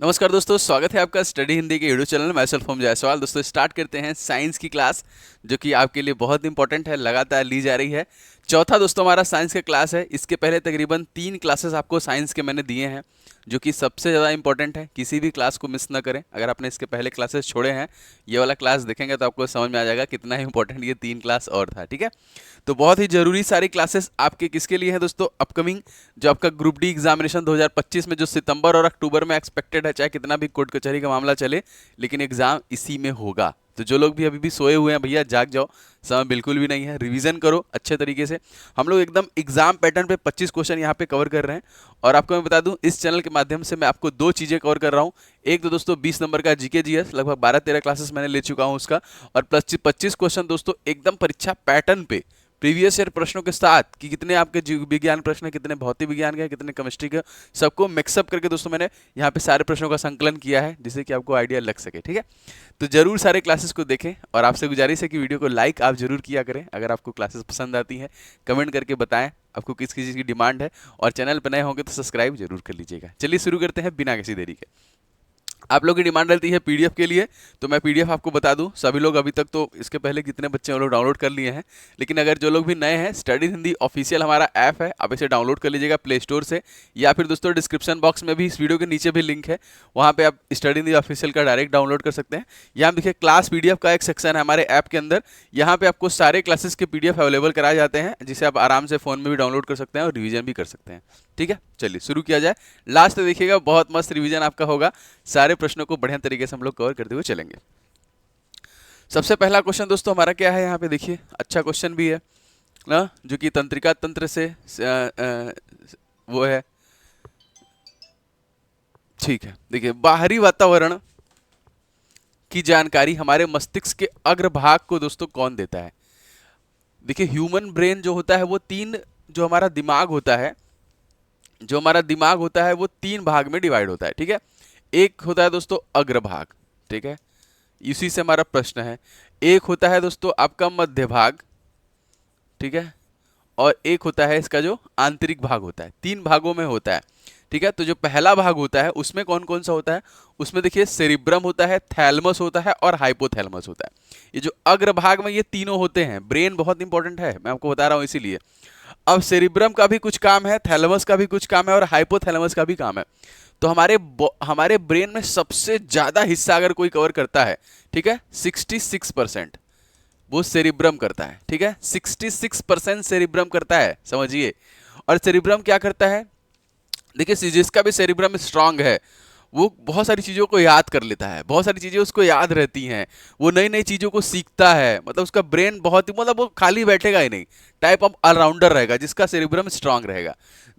नमस्कार दोस्तों, स्वागत है आपका स्टडी हिंदी के यूट्यूब चैनल में। मैं सेल्फ होम जायसवाल। दोस्तों स्टार्ट करते हैं साइंस की क्लास, जो कि आपके लिए बहुत इंपॉर्टेंट है, लगातार ली जा रही है। चौथा दोस्तों हमारा साइंस का क्लास है। इसके पहले तकरीबन 3 क्लासेस आपको साइंस के मैंने दिए हैं, जो कि सबसे ज़्यादा इंपॉर्टेंट है। किसी भी क्लास को मिस ना करें। अगर आपने इसके पहले क्लासेस छोड़े हैं, ये वाला क्लास देखेंगे तो आपको समझ में आ जाएगा कितना इंपॉर्टेंट ये 3 क्लास और था। ठीक है, तो बहुत ही जरूरी सारी क्लासेस आपके किसके लिए हैं दोस्तों? अपकमिंग जो आपका ग्रुप डी एग्जामिनेशन 2025 में जो सितंबर और अक्टूबर में एक्सपेक्टेड है, चाहे कितना भी कोर्ट कचहरी का मामला चले, लेकिन एग्जाम इसी में होगा। तो जो लोग भी अभी भी सोए हुए हैं, भैया जाग जाओ, समय बिल्कुल भी नहीं है। रिवीजन करो अच्छे तरीके से। हम लोग एकदम एग्जाम पैटर्न पे 25 क्वेश्चन यहाँ पे कवर कर रहे हैं। और आपको मैं बता दूं, इस चैनल के माध्यम से मैं आपको 2 चीज़ें कवर कर रहा हूँ। एक तो दोस्तों 20 नंबर का जीके जीएस, लगभग 12-13 क्लासेस मैंने ले चुका हूँ उसका। और प्लस 25 क्वेश्चन दोस्तों एकदम परीक्षा पैटर्न पे, प्रीवियस ईयर प्रश्नों के साथ, कि कितने आपके जीव विज्ञान प्रश्न है, कितने भौतिक विज्ञान के, कितने केमिस्ट्री के, सबको मिक्सअप करके दोस्तों मैंने यहाँ पे सारे प्रश्नों का संकलन किया है, जिससे कि आपको आइडिया लग सके। ठीक है, तो जरूर सारे क्लासेस को देखें। और आपसे गुजारिश है कि वीडियो को लाइक आप जरूर किया करें। अगर आपको क्लासेस पसंद आती हैं, कमेंट करके बताएं आपको किस किस चीज़ की डिमांड है। और चैनल पर नए होंगे तो सब्सक्राइब जरूर कर लीजिएगा। चलिए शुरू करते हैं बिना किसी देरी के। आप लोगों की डिमांड रहती है पीडीएफ के लिए, तो मैं पीडीएफ आपको बता दूं, सभी लोग अभी तक तो इसके पहले कितने बच्चे लोग डाउनलोड कर लिए हैं। लेकिन अगर जो लोग भी नए हैं, स्टडी हिंदी ऑफिशियल हमारा ऐप है, आप इसे डाउनलोड कर लीजिएगा प्ले स्टोर से, या फिर दोस्तों डिस्क्रिप्शन बॉक्स में भी इस वीडियो के नीचे भी लिंक है, वहाँ पे आप स्टडी हिंदी ऑफिशियल का डायरेक्ट डाउनलोड कर सकते हैं। यहाँ देखिए क्लास पीडीएफ का एक सेक्शन है हमारे ऐप के अंदर। यहाँ पे आपको सारे क्लासेस के पीडीएफ अवेलेबल कराए जाते हैं, जिसे आप आराम से फ़ोन में भी डाउनलोड कर सकते हैं और रिवीजन भी कर सकते हैं। ठीक है, चलिए शुरू किया जाए। लास्ट तक देखिएगा, बहुत मस्त रिवीजन आपका होगा। सारे प्रश्नों को बढ़िया तरीके से हम लोग कवर करते हुए चलेंगे। सबसे पहला क्वेश्चन दोस्तों हमारा क्या है, यहाँ पे देखिए, अच्छा क्वेश्चन भी है ना, जो कि तंत्रिका तंत्र से वो है। ठीक है, देखिए, बाहरी वातावरण की जानकारी हमारे मस्तिष्क के अग्रभाग को दोस्तों कौन देता है? देखिए, ह्यूमन ब्रेन जो होता है वो 3, जो हमारा दिमाग होता है, वो 3 भाग में डिवाइड होता है। ठीक है, एक होता है दोस्तों अग्रभाग, ठीक है, इसी से हमारा प्रश्न है। एक होता है दोस्तों आपका मध्य भाग, ठीक है, और एक होता है इसका जो आंतरिक भाग होता है। 3 भागों में होता है। ठीक है, तो जो पहला भाग होता है उसमें कौन कौन सा होता है? उसमें देखिए सेरिब्रम होता है, थैलमस होता है और हाइपोथैलेमस होता है। ये जो अग्रभाग में ये तीनों होते हैं। ब्रेन बहुत इंपॉर्टेंट है, मैं आपको बता रहा हूं इसीलिए। अब सेरिब्रम का भी कुछ काम है, थैलेमस का भी कुछ काम है और हाइपोथैलेमस का भी काम है। तो हमारे ब्रेन में सबसे ज्यादा हिस्सा अगर कोई कवर करता है, ठीक है, 66% वो सेरिब्रम करता है। ठीक है, 66% सेरिब्रम करता है, समझिए। और सेरिब्रम क्या करता है? देखिए, जिसका भी सेरिब्रम स्ट्रांग है, वो बहुत सारी चीज़ों को याद कर लेता है, बहुत सारी चीज़ें उसको याद रहती हैं, वो नई नई चीज़ों को सीखता है। मतलब उसका ब्रेन बहुत ही, मतलब वो खाली बैठेगा ही नहीं, टाइप ऑफ ऑलराउंडर रहेगा जिसका सेरिब्रम स्ट्रांग रहेगा।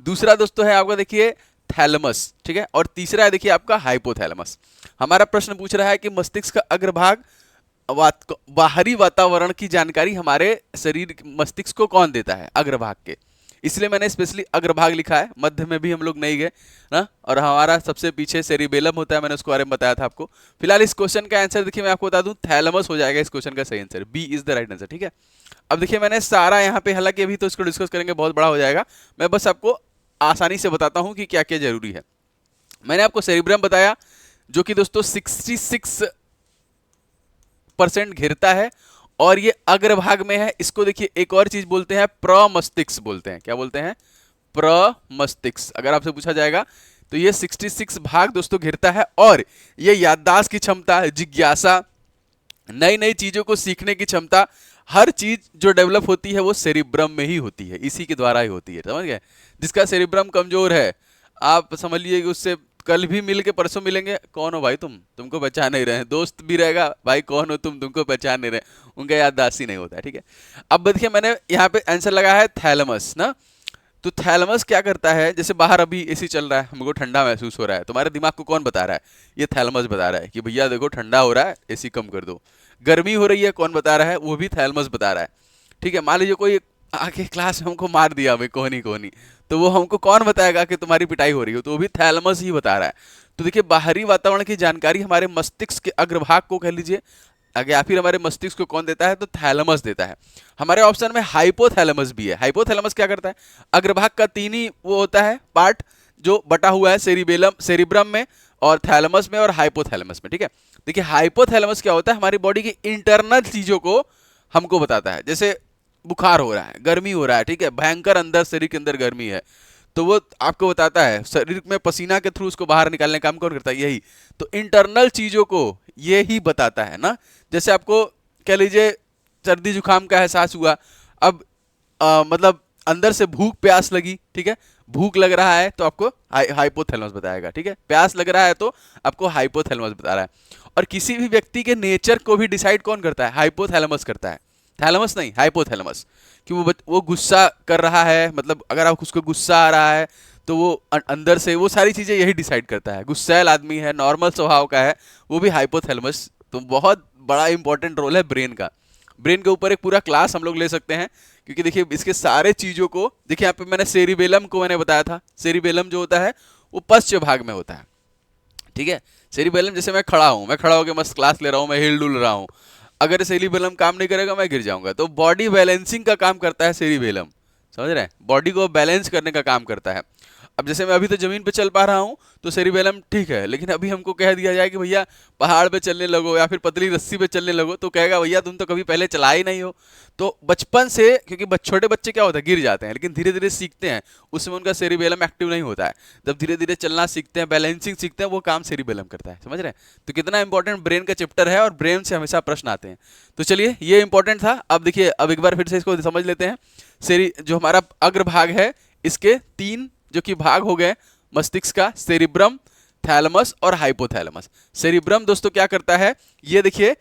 दूसरा दोस्तों है आपका देखिए थैलेमस, ठीक है, और तीसरा है देखिए आपका हाइपोथैलेमस। हमारा प्रश्न पूछ रहा है कि मस्तिष्क का अग्रभाग बाहरी वातावरण की जानकारी हमारे शरीर मस्तिष्क को कौन देता है? अग्रभाग के। इसलिए मैंने स्पेशली अग्रभाग लिखा है, मध्य में भी हम लोग नहीं गए ना। और हमारा सबसे पीछे सेरिबेलम होता है, मैंने उसके बारे में बताया था आपको। फिलहाल इस क्वेश्चन का आंसर देखिए, मैं आपको बता दूं, थैलेमस हो जाएगा इस क्वेश्चन का सही answer. B is the right answer. ठीक है, अब देखिए मैंने सारा यहाँ पे, हालांकि अभी तो इसको डिस्कस करेंगे, बहुत बड़ा हो जाएगा, मैं बस आपको आसानी से बताता हूँ कि क्या क्या जरूरी है। मैंने आपको सेरिब्रम बताया, जो कि दोस्तों 66% घेरता है और ये अग्रभाग में है। इसको देखिए एक और चीज बोलते हैं, प्रमस्तिष्क बोलते हैं। क्या बोलते हैं? प्रमस्तिष्क। अगर आपसे पूछा जाएगा तो ये 66 भाग दोस्तों घेरता है। और ये याददाश्त की क्षमता, जिज्ञासा, नई नई चीजों को सीखने की क्षमता, हर चीज जो डेवलप होती है वो सेरिब्रम में ही होती है, इसी के द्वारा ही होती है। समझ गए? जिसका सेरिब्रम कमजोर है, आप समझ लीजिए कि उससे कल भी मिल के परसों मिलेंगे, कौन हो भाई तुमको पहचान नहीं रहे। दोस्त भी रहेगा, भाई कौन हो तुमको पहचान नहीं रहे, उनका याददाश्त ही नहीं होता है। ठीक है, अब देखिए मैंने यहाँ पे आंसर लगाया है थैलेमस ना। तो थैलेमस क्या करता है? जैसे बाहर अभी एसी चल रहा है, हमको ठंडा महसूस हो रहा है, तुम्हारे दिमाग को कौन बता रहा है? ये थैलेमस बता रहा है कि भैया देखो ठंडा हो रहा है, एसी कम कर दो। गर्मी हो रही है, कौन बता रहा है? वो भी थैलेमस बता रहा है। ठीक है, मान लीजिए कोई आके क्लास में हमको मार दिया, भाई कोहनी, तो वो हमको कौन बताएगा कि तुम्हारी पिटाई हो रही हो? तो वो भी थैलेमस ही बता रहा है। तो देखिए, बाहरी वातावरण की जानकारी हमारे मस्तिष्क के अग्रभाग को कह लीजिए, आगे या फिर हमारे मस्तिष्क को कौन देता है? तो थैलेमस देता है। हमारे ऑप्शन में हाइपोथैलेमस भी है। हाइपोथैलेमस क्या करता है? अग्रभाग का 3 ही वो होता है पार्ट, जो बटा हुआ है सेरिब्रम में, और थैलेमस में और हाइपोथैलेमस में, ठीक है। देखिए हाइपोथैलेमस क्या होता है, हमारी बॉडी की इंटरनल चीजों को हमको बताता है। जैसे बुखार हो रहा है, गर्मी हो रहा है, ठीक है, भयंकर अंदर शरीर के अंदर गर्मी है, तो वो आपको बताता है। शरीर में पसीना के थ्रू उसको बाहर निकालने का काम कौन करता है, यही। तो इंटरनल चीजों को ये ही बताता है ना। जैसे आपको कह लीजिए सर्दी जुकाम का एहसास हुआ, अब मतलब अंदर से भूख प्यास लगी, ठीक है, भूख लग रहा है तो आपको हाइपोथैलेमस बताएगा, ठीक है, प्यास लग रहा है तो आपको हाइपोथैलेमस बता रहा है। और किसी भी व्यक्ति के नेचर को भी डिसाइड कौन करता है, हाइपोथैलेमस करता है, थैलेमस नहीं, हाइपोथैलेमस। कि वो गुस्सा कर रहा है, मतलब अगर आप उसको गुस्सा आ रहा है तो वो अंदर से वो सारी चीजें यही डिसाइड करता है। गुस्सैल आदमी है, नॉर्मल स्वभाव का है, वो भी हाइपोथैलेमस। तो बहुत बड़ा इंपॉर्टेंट रोल है ब्रेन का। ब्रेन के ऊपर एक पूरा क्लास हम लोग ले सकते हैं, क्योंकि देखिए इसके सारे चीजों को देखिए, यहाँ पे मैंने सेरिबेलम को मैंने बताया था। सेरिबेलम जो होता है वो पश्च भाग में होता है, ठीक है। सेरिबेलम, जैसे मैं खड़ा हूं, मैं खड़ा होकर मस्त क्लास ले रहा हूं, मैं हिल डुल रहा हूं, अगर सेरिबेलम काम नहीं करेगा मैं गिर जाऊंगा। तो बॉडी बैलेंसिंग का काम करता है सेरिबेलम, समझ रहे हैं, बॉडी को बैलेंस करने का काम करता है। अब जैसे मैं अभी तो जमीन पे चल पा रहा हूँ तो सेरिबेलम ठीक है, लेकिन अभी हमको कह दिया जाए कि भैया पहाड़ पे चलने लगो या फिर पतली रस्सी पे चलने लगो, तो कहेगा भैया तुम तो कभी पहले चला ही नहीं हो। तो बचपन से, क्योंकि छोटे बच्चे क्या होता है, गिर जाते हैं, लेकिन धीरे धीरे सीखते हैं, उसमें उनका सेरिबेलम एक्टिव नहीं होता है। जब धीरे धीरे चलना सीखते हैं, बैलेंसिंग सीखते हैं, वो काम सेरिबेलम करता है, समझ रहे हैं। तो कितना इंपॉर्टेंट ब्रेन का चैप्टर है, और ब्रेन से हमेशा प्रश्न आते हैं। तो चलिए ये इंपॉर्टेंट था। अब देखिए, अब एक बार फिर से इसको समझ लेते हैं। जो हमारा अग्रभाग है, इसके 3 जो कि भाग हो गए मस्तिष्क का, सेरिब्रम, थैलेमस और हाइपोथैलेमस। सेरिब्रम दोस्तों क्या करता है, ये देखिए,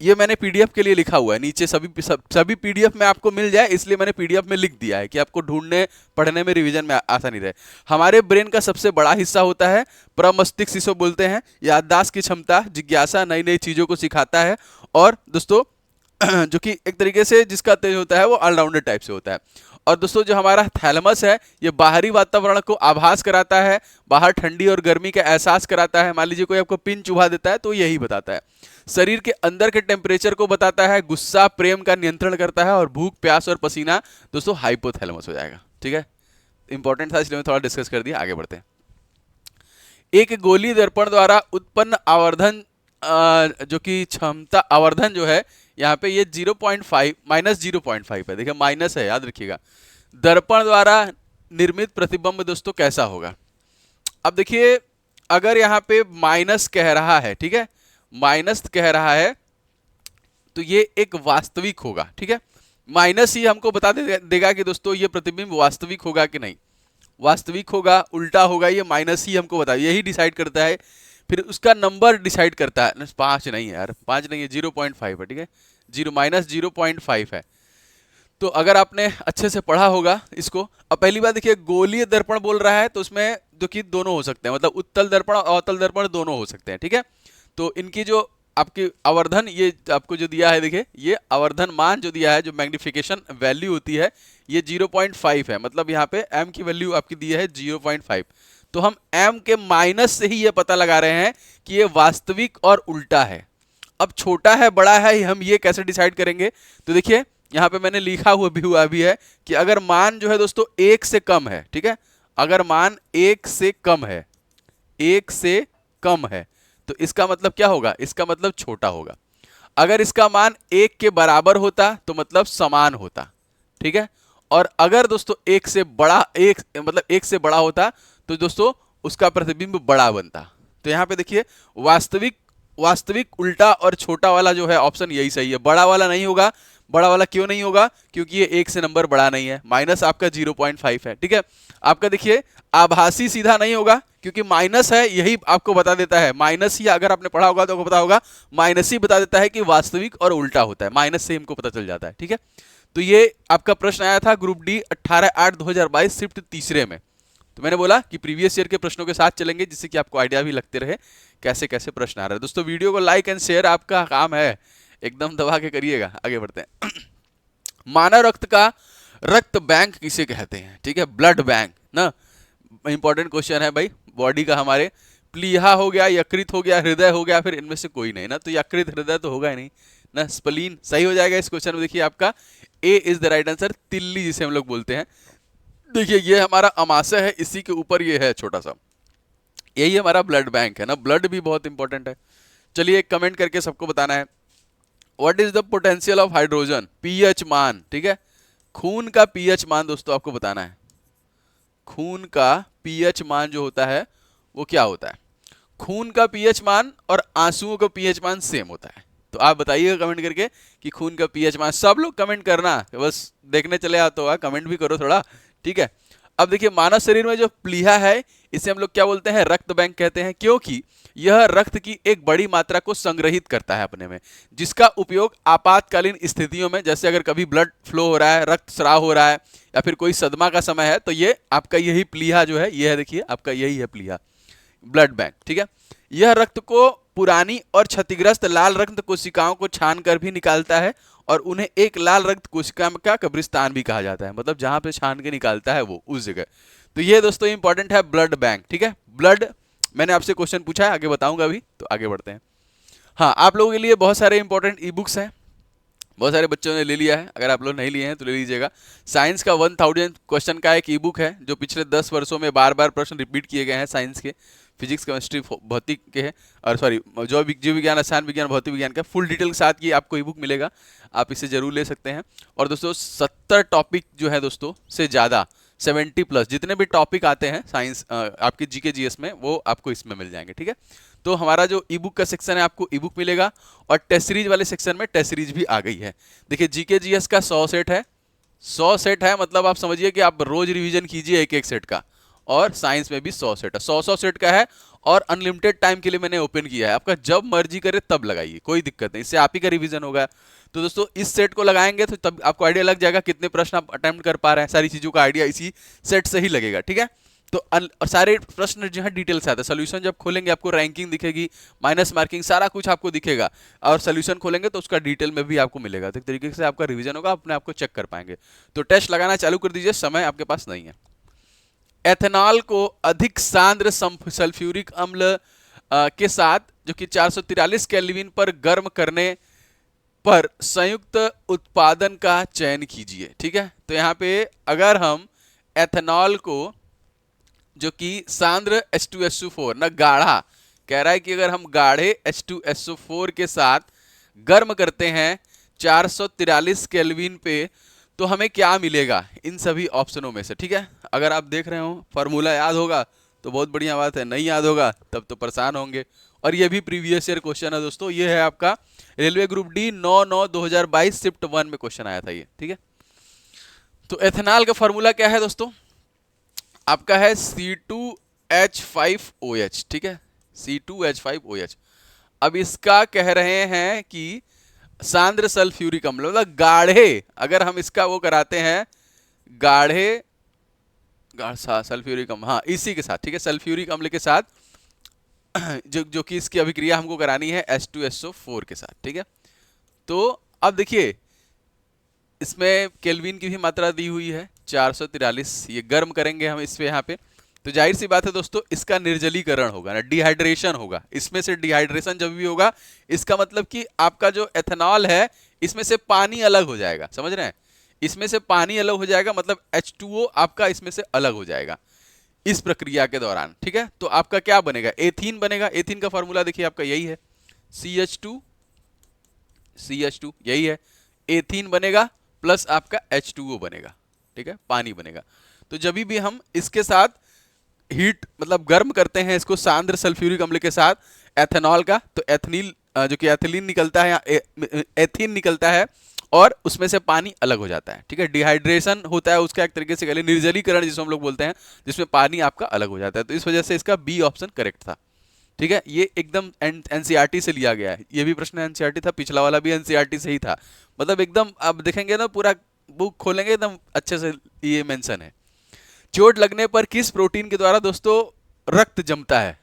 ये मैंने पीडीएफ के लिए लिखा हुआ है नीचे, सभी पीडीएफ में आपको मिल जाए इसलिए मैंने पीडीएफ में लिख दिया है कि आपको ढूंढने पढ़ने में रिवीजन में आसानी रहे। हमारे ब्रेन का सबसे बड़ा हिस्सा होता है प्रमस्तिष्क, जिसको बोलते हैं, याददाश्त की क्षमता, जिज्ञासा, नई नई चीजों को सिखाता है। और दोस्तों जो कि एक तरीके से जिसका तेज होता है वो ऑलराउंडर टाइप से होता है। और दोस्तों जो हमारा थैलेमस है, ये बाहरी वातावरण को आभास कराता है, बाहर ठंडी और गर्मी का एहसास कराता है। मान लीजिए कोई आपको पिन चुभा देता है तो यही बताता है। शरीर के अंदर के टेम्परेचर को बताता है, गुस्सा प्रेम का नियंत्रण करता है, और भूख प्यास और पसीना दोस्तों हाइपोथैलेमस हो जाएगा, ठीक है। इंपॉर्टेंट था इसलिए मैं थोड़ा डिस्कस कर दिया, आगे बढ़ते हैं। एक गोली दर्पण द्वारा उत्पन्न आवर्धन, जो कि क्षमता आवर्धन जो है यहाँ पे ये 0.5 -0.5 है, देखिए माइनस है, याद रखिएगा। दर्पण द्वारा निर्मित प्रतिबिंब दोस्तों कैसा होगा। अब देखिए अगर यहाँ पे माइनस कह रहा है, ठीक है, माइनस कह रहा है तो ये एक वास्तविक होगा, ठीक है। माइनस ही हमको बता देगा कि दोस्तों ये प्रतिबिंब वास्तविक होगा कि नहीं, वास्तविक होगा, उल्टा होगा, ये माइनस ही हमको बता, यही डिसाइड करता है। फिर उसका नंबर डिसाइड करता है, 5 नहीं है यार, 5 नहीं है, 0.5 है, ठीक है, 0 - 0.5 है। तो अगर आपने अच्छे से पढ़ा होगा इसको। अब पहली बात देखिए, गोलीय दर्पण बोल रहा है तो उसमें जो कि दोनों हो सकते हैं, मतलब उत्तल दर्पण और अवतल दर्पण दोनों हो सकते हैं, ठीक है। तो इनकी जो आपकी आवर्धन, ये आपको जो दिया है, देखिए ये आवर्धन मान जो दिया है, जो मैग्निफिकेशन वैल्यू होती है, ये 0.5 है, मतलब यहाँ पे m की वैल्यू आपकी दी है 0.5। तो हम m के माइनस से ही ये पता लगा रहे हैं कि ये वास्तविक और उल्टा है। अब छोटा है बड़ा है, हम ये कैसे डिसाइड करेंगे। तो देखिए यहाँ पे मैंने लिखा हुआ भी है कि अगर मान जो है दोस्तों 1 से कम है, ठीक है, अगर मान 1 से कम है, 1 से कम है, तो इसका मतलब क्या होगा, इसका मतलब छोटा होगा। अगर इसका मान 1 के बराबर होता तो मतलब समान होता, ठीक है। और अगर दोस्तों 1 से बड़ा, मतलब 1 से बड़ा होता तो दोस्तों उसका प्रतिबिंब बड़ा बनता। तो यहाँ पे देखिए वास्तविक उल्टा और छोटा वाला जो है ऑप्शन यही सही है, बड़ा वाला नहीं होगा। बड़ा वाला क्यों नहीं होगा, क्योंकि ये 1 से नंबर बड़ा नहीं है, माइनस आपका 0.5 है, ठीक है। आपका देखिए आभासी सीधा नहीं होगा, क्योंकि माइनस है, यही आपको बता देता है, माइनस ही अगर आपने पढ़ा होगा तो आपको पता होगा, माइनस ही बता देता है कि वास्तविक और उल्टा होता है, माइनस से हमको पता चल जाता है, ठीक है। तो ये आपका प्रश्न आया था ग्रुप डी 18/8/2022 शिफ्ट तीसरे में। तो मैंने बोला कि प्रीवियस ईयर के प्रश्नों के साथ चलेंगे, जिससे कि आपको आइडिया भी लगते रहे कैसे कैसे प्रश्न आ रहे हैं। दोस्तों वीडियो को लाइक एंड शेयर आपका काम है, एकदम दबा के करिएगा। आगे बढ़ते हैं। मानव रक्त का रक्त बैंक किसे कहते हैं, ठीक है, ब्लड बैंक ना। इंपॉर्टेंट क्वेश्चन है भाई, बॉडी का हमारे प्लीहा हो गया, यकृत हो गया, हृदय हो गया, फिर इनमें से कोई नहीं ना, तो यकृत हृदय तो होगा ही नहीं ना, स्प्लीन सही हो जाएगा इस क्वेश्चन में। देखिए आपका ए इज द राइट आंसर, तिल्ली जिसे हम लोग बोलते हैं। देखिए ये हमारा अमाशय है, इसी के ऊपर ये है छोटा सा, यही हमारा ब्लड बैंक है ना, ब्लड भी बहुत इंपॉर्टेंट है। चलिए एक कमेंट करके सबको बताना है, what is the potential of hydrogen, pH मान, ठीक है। खून का पीएच मान दोस्तों आपको बताना है, खून का पीएच मान जो होता है वो क्या होता है। खून का पीएच मान और आंसुओं का पीएच मान सेम होता है। तो आप बताइएगा कमेंट करके कि खून का पीएच मान, सब लोग कमेंट करना, बस देखने चले आते हो, कमेंट भी करो थोड़ा, ठीक है। अब देखिए मानव शरीर में जो प्लीहा है इसे हम लोग क्या बोलते हैं, रक्त बैंक कहते हैं, क्योंकि यह रक्त की एक बड़ी मात्रा को संग्रहित करता है अपने में, जिसका उपयोग आपातकालीन स्थितियों में, जैसे अगर कभी ब्लड फ्लो हो रहा है, रक्त स्राव हो रहा है, या फिर कोई सदमा का समय है, तो ये आपका यही प्लीहा जो है, ये है देखिए आपका यही है प्लीहा, ब्लड बैंक, ठीक है। यह रक्त को पुरानी और क्षतिग्रस्त लाल रक्त कोशिकाओं को छान कर भी निकालता है, और उन्हें एक लाल रक्त कोशिका का कब्रिस्तान भी कहा जाता है, मतलब जहां पे छान के निकालता है वो उस जगह। तो ये दोस्तों इंपॉर्टेंट है ब्लड बैंक, ठीक है। ब्लड, मैंने आपसे क्वेश्चन पूछा है, आगे बताऊंगा अभी, तो आगे बढ़ते हैं। हाँ, आप लोगों के लिए बहुत सारे इंपॉर्टेंट ई बुक्स हैं, बहुत सारे बच्चों ने ले लिया है, अगर आप लोग नहीं लिए हैं तो ले लीजिएगा। साइंस का 1000 क्वेश्चन का एक ई बुक है, जो पिछले 10 वर्षों में बार बार प्रश्न रिपीट किए गए हैं साइंस के, फिजिक्स केमिस्ट्री भौतिक के है, और सॉरी जीव विज्ञान, रसायन विज्ञान, भौतिक विज्ञान का फुल डिटेल के साथ ये आपको ई बुक मिलेगा, आप इसे जरूर ले सकते हैं। और दोस्तों 70 टॉपिक जो है दोस्तों से ज़्यादा, 70+ जितने भी टॉपिक आते हैं साइंस आपके जीके जीएस में, वो आपको इसमें मिल जाएंगे, ठीक है। तो हमारा जो ई बुक का सेक्शन है आपको ई बुक मिलेगा, और टेस्ट सीरीज वाले सेक्शन में टेस्ट सीरीज भी आ गई है। देखिए जीके जीएस का 100 सेट है, 100 सेट है, मतलब आप समझिए कि आप रोज रिवीजन कीजिए एक एक सेट का, और साइंस में भी 100 सेट है, 100 सेट का है, और अनलिमिटेड टाइम के लिए मैंने ओपन किया है, आपका जब मर्जी करे तब लगाइए, कोई दिक्कत नहीं, इससे आप ही का रिवीजन होगा। तो दोस्तों इस सेट को लगाएंगे तो तब आपको आइडिया लग जाएगा कितने प्रश्न आप अटेम्प्ट कर पा रहे हैं, सारी चीजों का आइडिया इसी सेट से ही लगेगा, ठीक है। तो सारे प्रश्न जो है डिटेल से आते हैं, सोल्यूशन जब खोलेंगे आपको रैंकिंग दिखेगी, माइनस मार्किंग सारा कुछ आपको दिखेगा, और सोल्यूशन खोलेंगे तो उसका डिटेल में भी आपको मिलेगा, तो एक तरीके से आपका रिवीजन होगा, अपने आप को चेक कर पाएंगे। तो टेस्ट लगाना चालू कर दीजिए, समय आपके पास नहीं है। एथेनॉल को अधिक सांद्र सल्फ्यूरिक अम्ल के साथ, जो कि 443 केल्विन पर गर्म करने पर संयुक्त उत्पादन का चयन कीजिए, ठीक है। तो यहाँ पे अगर हम एथेनॉल को, जो कि सांद्र H2SO4 ना गाढ़ा, कह रहा है कि अगर हम गाढ़े H2SO4 के साथ गर्म करते हैं 443 केल्विन पे, तो हमें क्या मिलेगा इन सभी ऑप्शनों में से, ठीक है। अगर आप देख रहे हो फॉर्मूला याद होगा तो बहुत बढ़िया बात है, नहीं याद होगा तब तो परेशान होंगे। और ये भी प्रीवियस ईयर क्वेश्चन है दोस्तों, ये है आपका रेलवे ग्रुप डी 9/9/2022 शिफ्ट 1 में क्वेश्चन आया था ये, ठीक है। तो एथेनॉल का फॉर्मूला क्या है दोस्तों, आपका है C2H5OH, ठीक है, C2H5OH। अब इसका कह रहे हैं कि सांद्र सल्फ्यूरिक अम्ल, मतलब गाढ़े, अगर हम इसका वो कराते हैं गाढ़े सल्फ्यूरिक अम्ल, हाँ इसी के साथ, ठीक है, सल्फ्यूरिक अम्ल के साथ, जो कि इसकी अभिक्रिया हमको करानी है H2SO4 के साथ, ठीक है। तो अब देखिए इसमें केल्विन की भी मात्रा दी हुई है 443, ये गर्म करेंगे हम इस पे यहाँ पे, तो जाहिर सी बात है दोस्तों इसका निर्जलीकरण होगा ना, डिहाइड्रेशन होगा, इसमें से डिहाइड्रेशन जब भी होगा इसका मतलब कि आपका जो एथेनॉल है इसमें से पानी अलग हो जाएगा, समझ रहे हैं, इसमें से पानी अलग हो जाएगा, मतलब H2O आपका इसमें से अलग हो जाएगा इस प्रक्रिया के दौरान, ठीक है। तो आपका क्या बनेगा, एथीन बनेगा। एथीन का फॉर्मूला देखिए आपका यही है, CH2 यही है, एथीन बनेगा प्लस आपका H2O बनेगा, ठीक है, पानी बनेगा। तो जब भी हम इसके साथ हीट मतलब गर्म करते हैं इसको सांद्र सल्फ्यूरिक अम्ल के साथ एथेनॉल का, तो एथनील जो कि एथिलीन निकलता है या एथीन निकलता है, और उसमें से पानी अलग हो जाता है, ठीक है। डिहाइड्रेशन होता है उसका एक तरीके से, निर्जलीकरण जिसको हम लोग बोलते हैं, जिसमें पानी आपका अलग हो जाता है। तो इस वजह से इसका बी ऑप्शन करेक्ट था, ठीक है। ये एकदम एनसीईआरटी से लिया गया है, ये भी प्रश्न एनसीईआरटी था, पिछला वाला भी एनसीईआरटी से ही था, मतलब एकदम आप देखेंगे ना पूरा बुक खोलेंगे एकदम अच्छे से ये मेंशन है। चोट लगने पर किस प्रोटीन के द्वारा दोस्तों रक्त जमता है,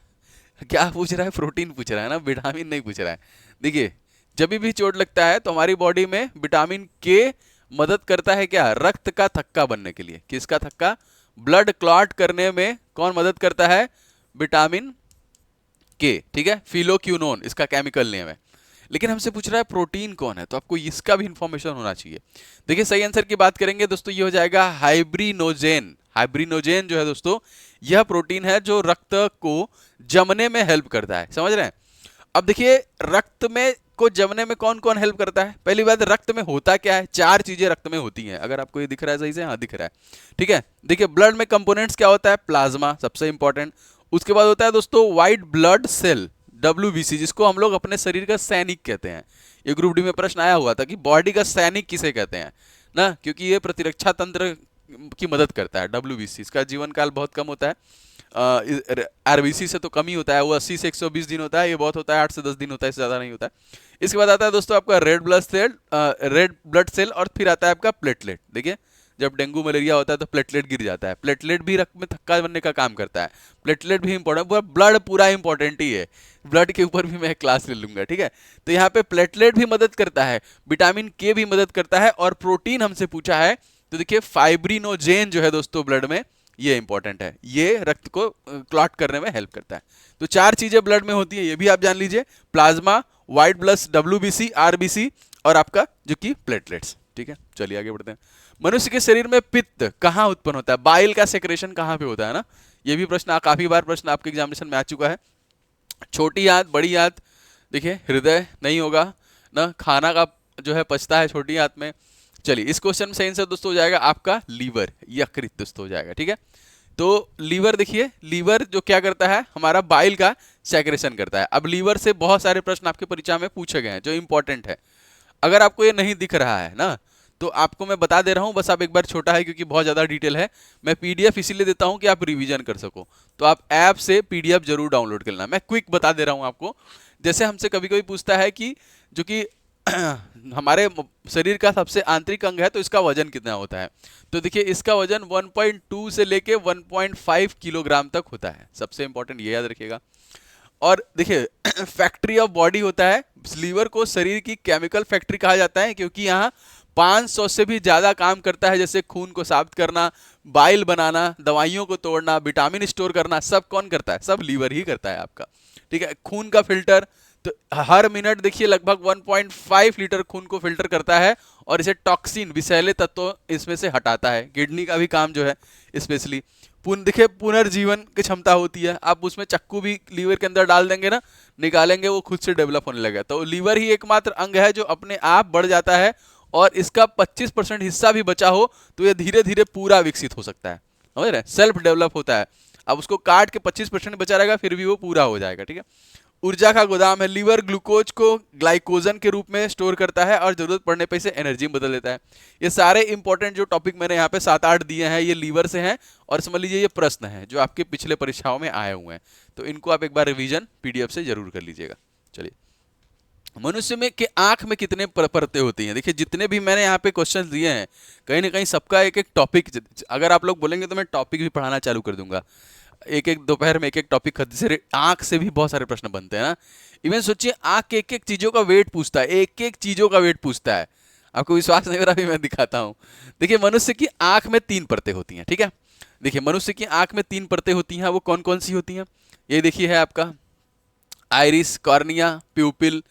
क्या पूछ रहा है, प्रोटीन पूछ रहा है ना, विटामिन नहीं पूछ रहा है। देखिए जब भी चोट लगता है तो हमारी बॉडी में विटामिन के मदद करता है क्या, रक्त का थक्का बनने के लिए। किसका थक्का, ब्लड क्लॉट करने में कौन मदद करता है, विटामिन के, ठीक है, फिलोक्यूनोन इसका केमिकल नेम है। लेकिन हमसे पूछ रहा है प्रोटीन कौन है, तो आपको इसका भी इंफॉर्मेशन होना चाहिए। देखिए सही आंसर की बात करेंगे दोस्तों, ये हो जाएगा हाइब्रिनोजेन। फाइब्रिनोजेन जो है दोस्तों, यह प्रोटीन है जो रक्त को जमने में हेल्प करता है। समझ रहे हैं? अब देखिए रक्त में को जमने में कौन कौन हेल्प करता है। पहली बात, रक्त में होता क्या है, चार चीजें रक्त में होती हैं। अगर आपको ये दिख रहा है सही से, हाँ दिख रहा है, ठीक है। देखिए ब्लड में कंपोनेंट्स क्या होता है, प्लाज्मा सबसे इंपॉर्टेंट। उसके बाद होता है दोस्तों व्हाइट ब्लड सेल, WBC, जिसको हम लोग अपने शरीर का सैनिक कहते हैं। ये ग्रुप डी में प्रश्न आया हुआ था कि बॉडी का सैनिक किसे कहते हैं ना, क्योंकि ये प्रतिरक्षा तंत्र की मदद करता है। WBC, इसका जीवन काल बहुत कम होता है, RBC से तो कम ही होता है, वो 80 से 120 दिन होता है, ये बहुत होता है 8 से 10 दिन होता है, इससे ज़्यादा नहीं होता है। इसके बाद आता है दोस्तों आपका रेड ब्लड सेल, और फिर आता है आपका प्लेटलेट। देखिए जब डेंगू मलेरिया होता है तो प्लेटलेट गिर जाता है, प्लेटलेट भी रक्त में थक्का बनने का काम करता है, प्लेटलेट भी इंपॉर्टेंट, ब्लड पूरा इंपॉर्टेंट ही है, ब्लड के ऊपर भी मैं क्लास ले लूंगा, ठीक है। तो यहाँ पे प्लेटलेट भी मदद करता है, विटामिन के भी मदद करता है, और प्रोटीन हमसे पूछा है तो देखिए फाइब्रिनोजेन जो है दोस्तों ब्लड में, ये इंपॉर्टेंट है, ये रक्त को क्लॉट करने में हेल्प करता है। तो चार चीजें ब्लड में होती है, ये भी आप जान लीजिए, plasma, white blood, WBC, RBC, और आपका जो कि प्लेटलेट्स, ठीक है। चलिए आगे बढ़ते हैं। मनुष्य के शरीर में पित्त कहाँ उत्पन्न होता है, बाइल का सेक्रेशन कहाँ पे होता है ना, ये भी प्रश्न काफी बार प्रश्न आपके एग्जामिनेशन में आ चुका है। छोटी आंत, बड़ी आंत, देखिए हृदय नहीं होगा ना, खाना का जो है पचता है छोटी आंत में। चलिए इस क्वेश्चन में सही आंसर दोस्तों हो जाएगा आपका लीवर, यकृत दोस्तों हो जाएगा, ठीक है। तो लीवर, देखिए लीवर जो क्या करता है, हमारा बाइल का सेक्रेशन करता है। अब लीवर से बहुत सारे प्रश्न आपके परीक्षा में पूछे गए हैं जो इंपॉर्टेंट है। अगर आपको ये नहीं दिख रहा है ना, तो आपको मैं बता दे रहा हूं, बस आप एक बार, छोटा है क्योंकि बहुत ज्यादा डिटेल है, मैं PDF इसीलिए देता हूं कि आप रिवीजन कर सको। तो आप ऐप से PDF जरूर डाउनलोड कर लेना। मैं क्विक बता दे रहा हूं आपको। जैसे हमसे कभी कभी पूछता है कि जो कि हमारे शरीर का सबसे आंतरिक अंग है, तो इसका वजन कितना होता है, तो देखिए इसका वजन 1.2 से लेके 1.5 किलोग्राम तक होता है। सबसे इंपॉर्टेंट ये याद रखिएगा। और देखिए फैक्ट्री ऑफ बॉडी होता है, लीवर को शरीर की केमिकल फैक्ट्री कहा जाता है, क्योंकि यहाँ 500 से भी ज्यादा काम करता है, जैसे खून को साफ करना, बाइल बनाना, दवाइयों को तोड़ना, विटामिन स्टोर करना, सब कौन करता है, सब लीवर ही करता है आपका, ठीक है। खून का फिल्टर, तो हर मिनट देखिए लगभग 1.5 लीटर खून को फिल्टर करता है, और इसे टॉक्सिन, विषैले तत्व इसमें से हटाता है। किडनी का भी काम जो है स्पेशली, देखिए पुनर्जीवन की क्षमता होती है। आप उसमें चक्कू भी लीवर के अंदर डाल देंगे ना, निकालेंगे, वो खुद से डेवलप होने लगेगा। तो लीवर ही एकमात्र अंग है जो अपने आप बढ़ जाता है, और इसका 25% हिस्सा भी बचा हो तो ये धीरे धीरे पूरा विकसित हो सकता है, समझ रहे हैं, सेल्फ डेवलप होता है। अब उसको काट के 25% बचा रहेगा, फिर भी वो पूरा हो जाएगा, ठीक है। ऊर्जा का गोदाम है, लीवर ग्लूकोज को ग्लाइकोजन के रूप में स्टोर करता है, और जरूरत पड़ने पर इसे एनर्जी में बदल देता है। ये सारे इंपॉर्टेंट जो टॉपिक मैंने यहाँ पे 7-8 दिए हैं, ये लीवर से हैं, और समझ लीजिए ये प्रश्न है जो आपके पिछले परीक्षाओं में आए हुए हैं, तो इनको आप एक बार रिवीजन PDF से जरूर कर लीजिएगा। चलिए, मनुष्य में के आंख में कितने परतें होती हैं। देखिए जितने भी मैंने यहाँ पे क्वेश्चन दिए हैं, कहीं ना कहीं सबका एक एक टॉपिक, अगर आप लोग बोलेंगे तो मैं टॉपिक भी पढ़ाना चालू कर दूंगा, एक एक दोपहर में एक एक टॉपिक। जैसे आंख से भी बहुत सारे प्रश्न बनते हैं ना, इवन सोचिए आंख के एक एक चीजों का वेट पूछता है, एक एक चीजों का वेट पूछता है। आपको विश्वास नहीं हो रहा, भी मैं दिखाता हूँ। देखिए मनुष्य की आंख में 3 परतें होती हैं, ठीक है। देखिए मनुष्य की आंख में 3 परतें होती हैं, वो कौन कौन सी होती हैं, ये देखिए है आपका आइरिस, कॉर्निया, प्यूपिल।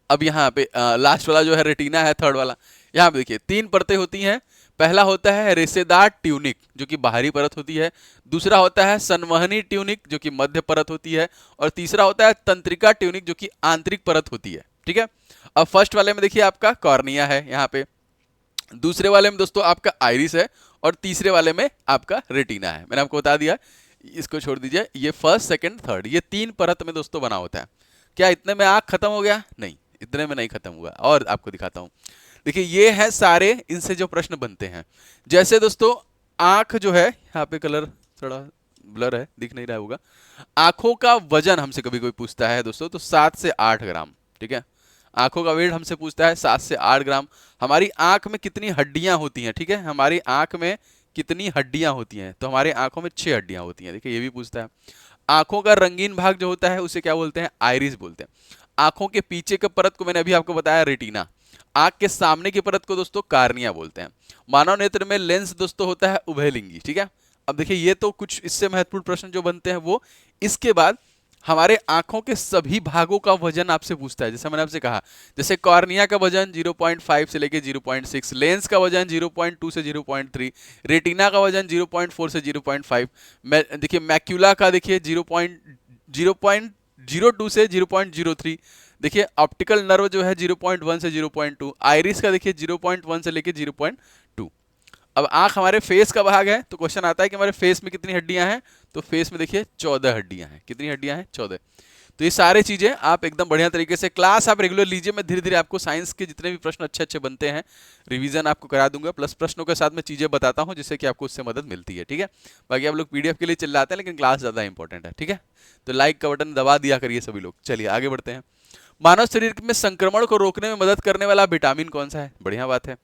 अब यहाँ पे लास्ट वाला जो है रेटिना है, थर्ड वाला। यहाँ पे देखिए 3 परतें होती हैं। पहला होता है रेशेदार ट्यूनिक जो कि बाहरी परत होती है, दूसरा होता है संवहनी ट्यूनिक जो कि मध्य परत होती है, और तीसरा होता है तंत्रिका ट्यूनिक जो कि आंतरिक परत होती है, ठीक है। अब फर्स्ट वाले में देखिए आपका कॉर्निया है यहाँ पे, दूसरे वाले में दोस्तों आपका आइरिस है, और तीसरे वाले में आपका रेटिना है। मैंने आपको बता दिया, इसको छोड़ दीजिए, ये फर्स्ट, सेकंड, थर्ड, ये 3 परत में दोस्तों बना होता है। क्या इतने में आंख खत्म हो गया? नहीं, इतने में नहीं खत्म हुआ, और आपको दिखाता हूं। देखिए ये है सारे, इनसे जो प्रश्न बनते हैं। जैसे दोस्तों आंख जो है, यहाँ पे कलर थोड़ा ब्लर है, दिख नहीं रहा होगा। आंखों का वजन हमसे कभी कोई पूछता है दोस्तों, तो 7 से 8 ग्राम, ठीक है। आंखों का वेट हमसे पूछता है 7 से 8 ग्राम। हमारी आंख में कितनी हड्डियां होती हैं, ठीक है, हमारी आंख में कितनी हड्डियां होती हैं, तो हमारी आंखों में 6 हड्डियां होती हैं। देखिए ये भी पूछता है। आंखों का रंगीन भाग जो होता है उसे क्या बोलते हैं? आइरिस बोलते हैं। आंखों के पीछे के परत को मैंने अभी आपको बताया रेटिना। आंख के सामने की परत को दोस्तों कार्निया बोलते हैं। मानव नेत्र में लेंस दोस्तों होता है उभयलिंगी, ठीक है। अब देखिए ये तो कुछ इससे महत्वपूर्ण प्रश्न जो बनते हैं वो। इसके बाद हमारे आंखों के सभी भागों का वजन आपसे पूछता है। जैसे मैंने आपसे कहा, जैसे कॉर्निया का वजन 0.5 से लेके 0.6, लेंस का वजन 0.2 से 0.3, रेटिना का वजन 0.4 से 0.5, देखिए मैक्यूला का देखिए 0.02 से 0.03, देखिए ऑप्टिकल नर्व जो है 0.1 से 0.2, आइरिस का देखिए 0.1 से लेके 0.2। अब आंख हमारे फेस का भाग है, तो क्वेश्चन आता है कि हमारे फेस में कितनी हड्डियां हैं, तो फेस में देखिए 14 हड्डियां हैं। कितनी हड्डियां हैं? 14। तो ये सारे चीजें आप एकदम बढ़िया तरीके से क्लास आप रेगुलर लीजिए। मैं धीरे धीरे आपको साइंस के जितने भी प्रश्न अच्छे अच्छे बनते हैं रिवीजन आपको करा दूंगा, प्लस प्रश्नों के साथ में चीजें बताता हूं जिससे कि आपको उससे मदद मिलती है। ठीक है, बाकी आप लोग पीडीएफ के लिए चिल्लाते हैं लेकिन क्लास ज्यादा इंपॉर्टेंट है। ठीक है, तो लाइक का बटन दबा दिया करिए सभी लोग। चलिए आगे बढ़ते हैं। मानव शरीर में संक्रमण को रोकने में मदद करने वाला विटामिन कौन सा है? बढ़िया बात है।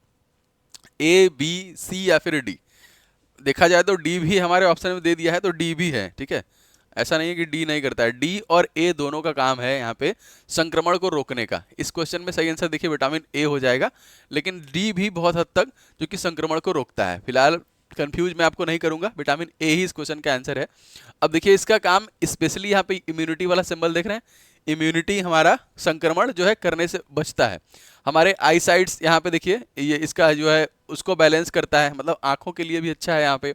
ए, बी, सी या फिर डी? देखा जाए तो डी भी हमारे ऑप्शन में दे दिया है, तो डी भी है। ठीक है, ऐसा नहीं है कि डी नहीं करता है, डी और ए दोनों का काम है यहाँ पे संक्रमण को रोकने का। इस क्वेश्चन में सही आंसर देखिए विटामिन ए हो जाएगा, लेकिन डी भी बहुत हद तक जो कि संक्रमण को रोकता है। फिलहाल कंफ्यूज मैं आपको नहीं करूंगा, विटामिन ए ही इस क्वेश्चन का आंसर है। अब देखिए इसका काम स्पेशली यहाँ पे इम्यूनिटी वाला सिंबल देख रहे हैं, इम्यूनिटी हमारा संक्रमण जो है करने से बचता है। हमारे आई साइट्स यहाँ पे देखिए ये इसका जो है उसको बैलेंस करता है, मतलब आंखों के लिए भी अच्छा है। यहाँ पे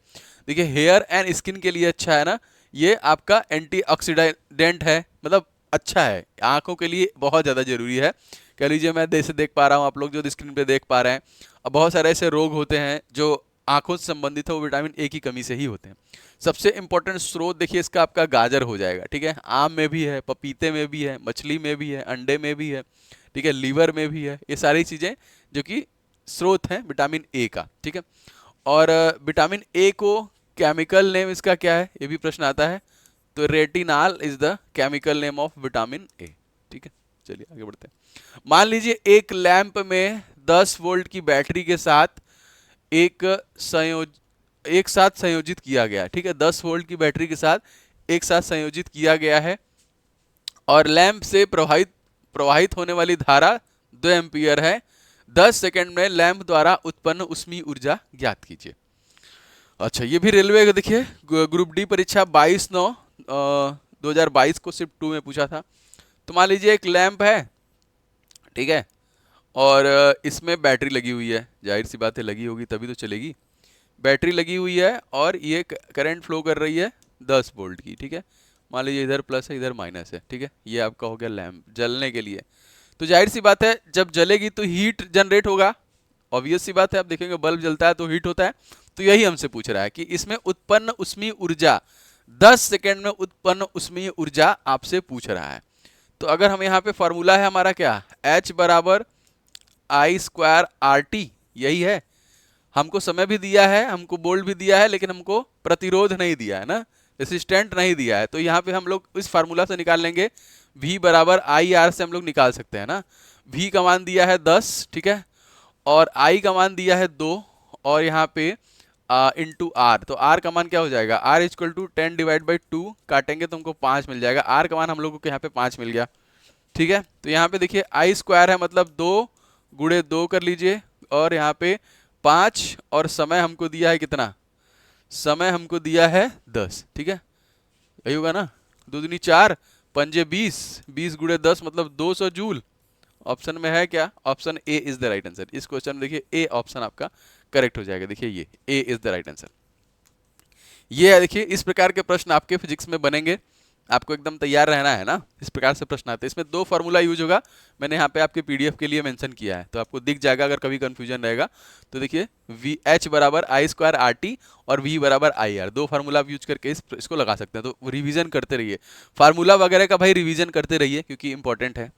देखिए हेयर एंड स्किन के लिए अच्छा है ना, ये आपका एंटीऑक्सीडेंट है, मतलब अच्छा है, आंखों के लिए बहुत ज़्यादा जरूरी है। कह लीजिए मैं जैसे देख पा रहा हूँ, आप लोग जो स्क्रीन पे देख पा रहे हैं, अब बहुत सारे ऐसे रोग होते हैं जो आंखों से संबंधित है, वो विटामिन ए की कमी से ही होते हैं। सबसे इंपॉर्टेंट स्रोत देखिए इसका आपका गाजर हो जाएगा। ठीक है, आम में भी है, पपीते में भी है, मछली में भी है, अंडे में भी है, ठीक है, लीवर में भी है। ये सारी चीज़ें जो कि स्रोत हैं विटामिन ए का। ठीक है, और विटामिन ए को केमिकल नेम इसका क्या है, ये भी प्रश्न आता है। तो retinal is the chemical name of vitamin A. ठीक है, चलिए आगे बढ़ते हैं। मान लीजिए एक लैंप में 10 वोल्ट की बैटरी के साथ एक साथ संयोजित किया गया। ठीक है, 10 वोल्ट की बैटरी के साथ एक साथ संयोजित किया गया है, और लैंप से प्रवाहित होने वाली धारा 2 एम्पियर है। 10 सेकंड में लैंप द्वारा उत्पन्न ऊष्मीय ऊर्जा ज्ञात कीजिए। अच्छा, ये भी रेलवे का देखिए ग्रुप डी परीक्षा 22/9/2022 को शिफ्ट 2 में पूछा था। तो मान लीजिए एक लैंप है, ठीक है, और इसमें बैटरी लगी हुई है, जाहिर सी बात है लगी होगी तभी तो चलेगी। बैटरी लगी हुई है और ये करंट फ्लो कर रही है 10 वोल्ट की। ठीक है, मान लीजिए इधर प्लस है इधर माइनस है। ठीक है, ये आपका हो गया लैंप जलने के लिए। तो जाहिर सी बात है जब जलेगी तो हीट जनरेट होगा, ऑब्वियस सी बात है। आप देखेंगे बल्ब जलता है तो हीट होता है। तो यही हमसे पूछ रहा है कि इसमें उत्पन्न ऊष्मीय ऊर्जा, 10 सेकेंड में उत्पन्न ऊष्मीय ऊर्जा आपसे पूछ रहा है। तो अगर हम यहाँ पे फॉर्मूला है हमारा क्या, H बराबर I²RT, यही है। हमको समय भी दिया है, हमको बोल्ट भी दिया है, लेकिन हमको प्रतिरोध नहीं दिया है ना, रेसिस्टेंट नहीं दिया है। तो यहाँ पे हम लोग इस फार्मूला से निकाल लेंगे, V बराबर IR से हम लोग निकाल सकते हैं ना। V का मान दिया है 10, ठीक है, और I का मान दिया है 2, और यहाँ पे इंटू R, तो R का मान क्या हो जाएगा, R इक्वल टू 10/2, काटेंगे तो हमको 5 मिल जाएगा। R का मान हम लोगों को यहाँ पे 5 मिल गया। ठीक है, तो यहाँ पे देखिए I² है, मतलब 2 गुणे 2 कर लीजिए, और यहाँ पे 5, और समय हमको दिया है कितना, समय हमको दिया है 10। ठीक है, यही होगा ना, 2 दूनी 4, पंजे 20, 20 गुणे 10 मतलब 200 जूल। ऑप्शन में है क्या, option A is the right answer. इस क्वेश्चन में देखिए ए ऑप्शन आपका करेक्ट हो जाएगा। देखिए ये ए इज द राइट आंसर। ये है, देखिए इस प्रकार के प्रश्न आपके फिजिक्स में बनेंगे, आपको एकदम तैयार रहना है ना। इस प्रकार से प्रश्न आते हैं, इसमें 2 फार्मूला यूज होगा, मैंने यहाँ पे आपके पीडीएफ के लिए मेंशन किया है, तो आपको दिख जाएगा अगर कभी कंफ्यूजन रहेगा तो। देखिए H बराबर I²RT और V बराबर IR, 2 फार्मूला आप यूज करके इसको लगा सकते हैं। तो रिवीजन करते रहिए, फार्मूला वगैरह का भाई रिवीजन करते रहिए क्योंकि इंपॉर्टेंट है।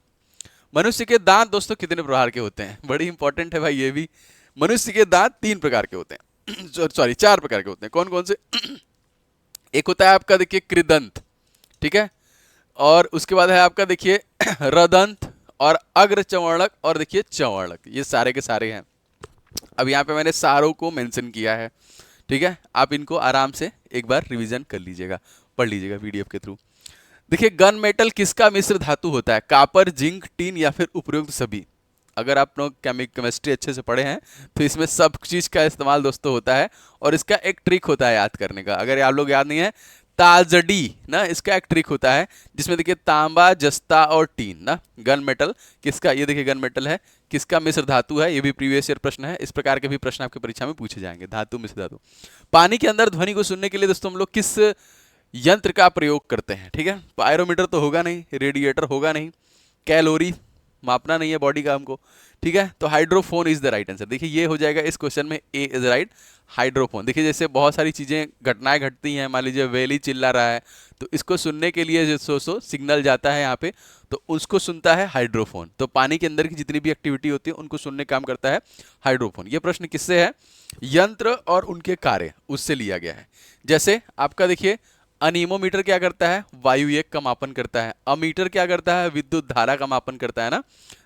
मनुष्य के दांत दोस्तों कितने प्रकार के होते हैं, बड़ी इंपॉर्टेंट है भाई ये भी। मनुष्य के दांत 3 प्रकार के होते हैं, सॉरी 4 प्रकार के होते हैं। कौन कौन से, एक होता है आपका देखिए कृदंत, ठीक है, और उसके बाद है आपका देखिए रदंत और अग्र चवर्णक और देखिए चवर्णक, ये सारे के सारे हैं। अब यहाँ पे मैंने सारों को मेंशन किया है, ठीक है, आप इनको आराम से एक बार रिवीजन कर लीजिएगा, पढ़ लीजिएगा पीडीएफ के थ्रू। देखिए गन मेटल किसका मिश्र धातु होता है, कॉपर, जिंक, टीन या फिर उपरोक्त सभी। अगर आप लोग केमिस्ट्री अच्छे से पढ़े हैं तो इसमें सब चीज़ का इस्तेमाल दोस्तों होता है, और इसका एक ट्रिक होता है याद करने का। अगर आप लोग याद नहीं है ताजडी ना, इसका एक ट्रिक होता है जिसमें देखिए तांबा, जस्ता और टीन ना, गन मेटल किसका, ये देखिए गन मेटल है, किसका मिश्र धातु है, ये भी प्रीवियस ईयर प्रश्न है, इस प्रकार के भी प्रश्न आपके परीक्षा में पूछे जाएंगे, धातु मिश्र धातु। पानी के अंदर ध्वनि को सुनने के लिए दोस्तों हम लोग किस यंत्र का प्रयोग करते हैं, ठीक है, पायरोमीटर तो होगा नहीं, रेडिएटर होगा नहीं, कैलोरी मापना नहीं है बॉडी का हमको, ठीक है, तो hydrophone is the right answer. देखिए ये हो जाएगा इस क्वेश्चन में, ए इज राइट, हाइड्रोफोन। देखिए जैसे बहुत सारी चीजें घटनाएं घटती हैं, मान लीजिए वैली चिल्ला रहा है, तो इसको सुनने के लिए जो सो सिग्नल जाता है यहाँ पे, तो उसको सुनता है हाइड्रोफोन। तो पानी के अंदर की जितनी भी एक्टिविटी होती है उनको सुनने काम करता है हाइड्रोफोन। ये प्रश्न किससे है, यंत्र और उनके कार्य उससे लिया गया है। जैसे आपका देखिए अनीमोमीटर क्या करता है, वायु वेग का मापन करता है, अमीटर क्या करता है, विद्युत धारा का मापन करता है ना।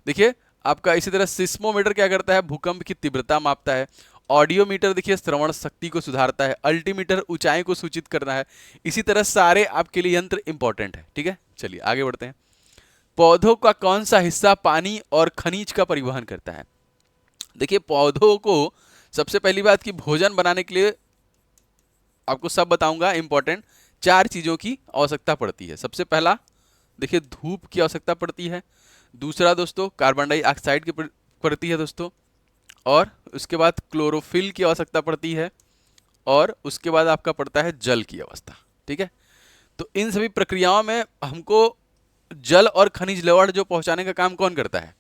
देखिए आपका इसी तरह सिस्मोमीटर क्या करता है, भूकंप की तीव्रता मापता है, ऑडियोमीटर देखिए श्रवण शक्ति को सुधारता है, अल्टीमीटर ऊंचाई को सूचित करना है। इसी तरह सारे आपके लिए यंत्र इंपॉर्टेंट है, ठीक है। चलिए आगे बढ़ते हैं। पौधों का कौन सा हिस्सा पानी और खनिज का परिवहन करता है। देखिए पौधों को सबसे पहली बात कि भोजन बनाने के लिए आपको सब बताऊंगा, इंपॉर्टेंट 4 चीजों की आवश्यकता पड़ती है। सबसे पहला देखिए धूप की आवश्यकता पड़ती है, दूसरा दोस्तों कार्बन डाइऑक्साइड की पड़ती है दोस्तों, और उसके बाद क्लोरोफिल की आवश्यकता पड़ती है, और उसके बाद आपका पड़ता है जल की अवस्था, ठीक है। तो इन सभी प्रक्रियाओं में हमको जल और खनिज लवण जो पहुंचाने का काम कौन करता है,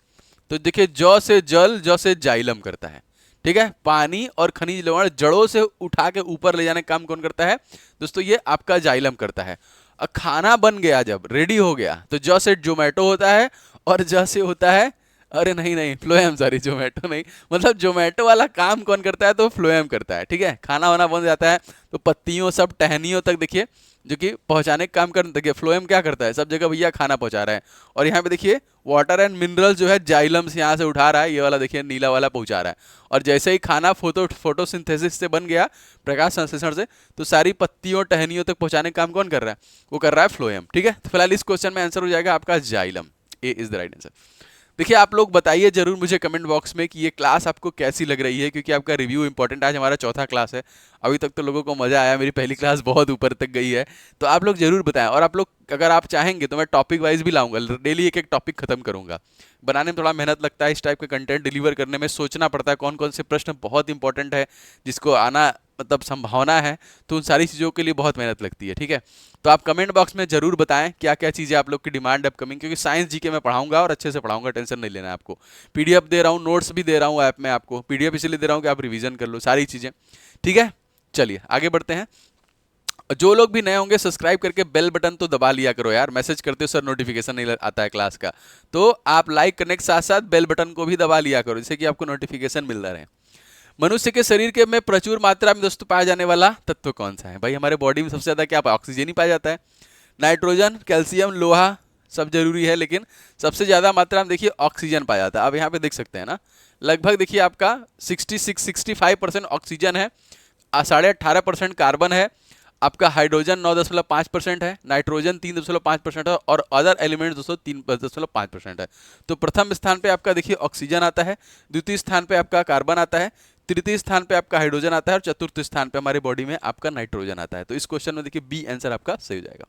तो देखिए जौ से जल, जौ से जाइलम करता है, ठीक है। पानी और खनिज लवण जड़ों से उठा के ऊपर ले जाने का काम कौन करता है दोस्तों, ये आपका जाइलम करता है। और खाना बन गया जब रेडी हो गया तो जौ से जोमेटो होता है, और जौ से होता है, अरे नहीं नहीं फ्लोएम, सॉरी जोमेटो नहीं, मतलब जोमेटो वाला काम कौन करता है, तो फ्लोएम करता है, ठीक है। खाना वाना बन जाता है तो पत्तियों सब टहनियों तक देखिए जो कि पहुंचाने का काम कर, देखिए फ्लोएम क्या करता है, सब जगह भैया खाना पहुंचा रहा है। और यहाँ पे देखिए वाटर एंड मिनरल जो है जाइलम से यहाँ से उठा रहा है, ये वाला देखिए नीला वाला पहुंचा रहा है। और जैसे ही खाना फोटोसिंथेसिस से बन गया, प्रकाश संश्लेषण से, तो सारी पत्तियों टहनियों तक पहुंचाने का काम कौन कर रहा है, वो कर रहा है फ्लोएम, ठीक है। तो फिलहाल इस क्वेश्चन में आंसर हो जाएगा आपका xylem, A is the right answer. देखिए आप लोग बताइए जरूर मुझे कमेंट बॉक्स में कि ये क्लास आपको कैसी लग रही है, क्योंकि आपका रिव्यू इंपॉर्टेंट, आज हमारा चौथा क्लास है। अभी तक तो लोगों को मजा आया, मेरी पहली क्लास बहुत ऊपर तक गई है, तो आप लोग जरूर बताएं। और आप लोग अगर आप चाहेंगे तो मैं टॉपिक वाइज भी लाऊंगा, डेली एक एक टॉपिक खत्म करूंगा। बनाने में थोड़ा मेहनत लगता है, इस टाइप का कंटेंट डिलीवर करने में सोचना पड़ता है कौन कौन से प्रश्न बहुत इंपॉर्टेंट है जिसको आना मतलब संभावना है, तो उन सारी चीज़ों के लिए बहुत मेहनत लगती है, ठीक है। तो आप कमेंट बॉक्स में जरूर बताएं क्या क्या चीज़ें आप लोग की डिमांड अपकमिंग, क्योंकि साइंस जीके मैं पढ़ाऊंगा और अच्छे से पढ़ाऊंगा, टेंशन नहीं लेना है आपको। पीडीएफ दे रहा हूँ, नोट्स भी दे रहा हूँ ऐप में आपको, पीडीएफ इसलिए दे रहा हूँ कि आप रिवीजन कर लो सारी चीज़ें, ठीक है। चलिए आगे बढ़ते हैं। जो लोग भी नए होंगे सब्सक्राइब करके बेल बटन तो दबा लिया करो यार, मैसेज करते हो सर नोटिफिकेशन नहीं आता है क्लास का, तो आप लाइक करने के साथ साथ बेल बटन को भी दबा लिया करो, जिससे कि आपको नोटिफिकेशन मिलता रहे। मनुष्य के शरीर के में प्रचुर मात्रा में दोस्तों पाया जाने वाला तत्व कौन सा है भाई, हमारे बॉडी में सबसे ज्यादा क्या ऑक्सीजन ही पाया जाता है, नाइट्रोजन, कैल्शियम, लोहा सब जरूरी है, लेकिन सबसे ज्यादा मात्रा में देखिए ऑक्सीजन पाया जाता है। आप यहाँ पे देख सकते हैं ना, लगभग देखिए आपका 65% ऑक्सीजन है, 18.5% कार्बन है, आपका हाइड्रोजन 9.5% है, नाइट्रोजन 3.5% है, और अदर एलिमेंट दोस्तों 3.5% है। तो प्रथम स्थान पे आपका देखिए ऑक्सीजन आता है, द्वितीय स्थान पे आपका कार्बन आता है, तृतीय स्थान पे आपका हाइड्रोजन आता है, और चतुर्थ स्थान पे हमारे बॉडी में आपका नाइट्रोजन आता है। तो इस क्वेश्चन में देखिए बी आंसर आपका सही हो जाएगा।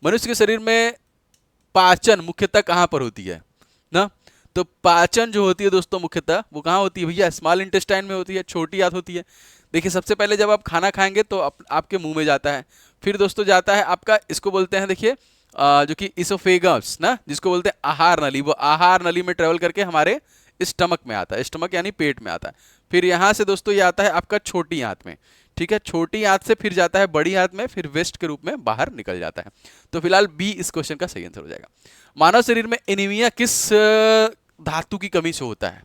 मनुष्य के शरीर में पाचन मुख्यतः कहाँ पर होती है ना, तो पाचन जो होती है दोस्तों मुख्यतः वो कहाँ होती है भैया, स्मॉल इंटेस्टाइन में होती है, छोटी आंत होती है। देखिए सबसे पहले जब आप खाना खाएंगे तो आपके मुंह में जाता है, फिर दोस्तों जाता है आपका, इसको बोलते हैं देखिए जो कि इसोफेगस ना, जिसको बोलते हैं आहार नली, वो आहार नली में ट्रेवल करके हमारे स्टमक में आता है, स्टमक यानी पेट में आता है। फिर यहाँ से दोस्तों ये आता है आपका छोटी आंत में, ठीक है, छोटी आंत से फिर जाता है बड़ी आंत में, फिर वेस्ट के रूप में बाहर निकल जाता है। तो फिलहाल बी इस क्वेश्चन का सही आंसर हो जाएगा। मानव शरीर में एनीमिया किस धातु की कमी से होता है।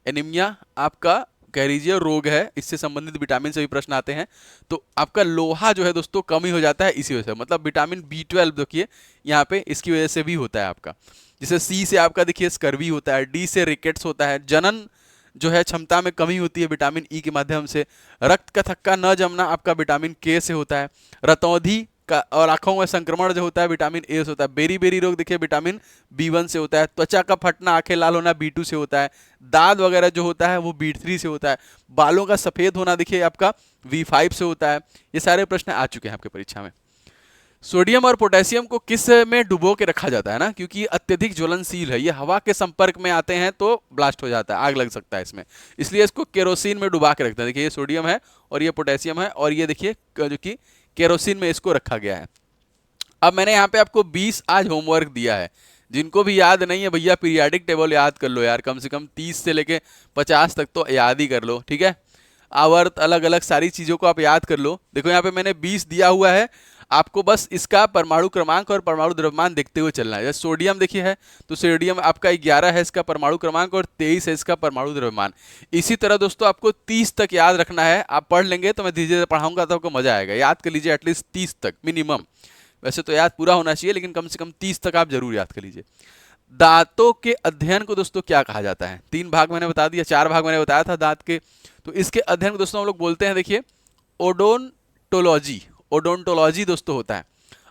एनीमिया आपका कह लीजिए रोग है, इससे संबंधित विटामिन से भी प्रश्न आते हैं। तो आपका लोहा जो है दोस्तों कमी हो जाता है इसी वजह से, मतलब विटामिन B12 देखिए यहाँ पे इसकी वजह से भी होता है आपका। जैसे सी से आपका देखिए स्कर्वी होता है, डी से रिकेट्स होता है, जनन जो है क्षमता में कमी होती है विटामिन ई के माध्यम से, रक्त का थक्का न जमना आपका विटामिन के से होता है, रतौंधी का और आंखों में संक्रमण जो होता है विटामिन ए से होता है, बेरी बेरी रोग देखिए विटामिन B1 से होता है, त्वचा का फटना आंखें लाल होना B2 से होता है, दाद वगैरह जो होता है वो B3 से होता है, बालों का सफेद होना देखिए आपका V5 से होता है। ये सारे प्रश्न आ चुके हैं आपके परीक्षा में। सोडियम और पोटेशियम को किस में डुबो के रखा जाता है ना, क्योंकि ये अत्यधिक ज्वलनशील है, ये हवा के संपर्क में आते हैं तो ब्लास्ट हो जाता है, आग लग सकता है इसमें, इसलिए इसको केरोसिन में डुबा के रखते हैं। देखिए ये सोडियम है और ये पोटेशियम है और ये देखिए जो कि केरोसिन में इसको रखा गया है। अब मैंने यहाँ पे आपको 20 आज होमवर्क दिया है, जिनको भी याद नहीं है भैया पीरियाडिक टेबल याद कर लो यार, कम से कम 30 से लेके 50 तक तो याद ही कर लो, ठीक है। आवर्त अलग अलग सारी चीज़ों को आप याद कर लो। देखो यहाँ पे मैंने 20 दिया हुआ है, आपको बस इसका परमाणु क्रमांक और परमाणु द्रव्यमान देखते हुए चलना है। जैसे सोडियम देखिए है, तो सोडियम आपका 11 है इसका परमाणु क्रमांक और 23 है इसका परमाणु द्रव्यमान। इसी तरह दोस्तों आपको 30 तक याद रखना है, आप पढ़ लेंगे तो मैं धीरे धीरे पढ़ाऊंगा तो आपको मजा आएगा। याद कर लीजिए एटलीस्ट 30 तक मिनिमम, वैसे तो याद पूरा होना चाहिए लेकिन कम से कम 30 तक आप जरूर याद कर लीजिए। दांतों के अध्ययन को दोस्तों क्या कहा जाता है? 3 भाग मैंने बता दिया, 4 भाग मैंने बताया था दांत के, तो इसके अध्ययन को दोस्तों हम लोग बोलते हैं, देखिए ओडोंटोलॉजी, ओडोंटोलॉजी दोस्तों होता है।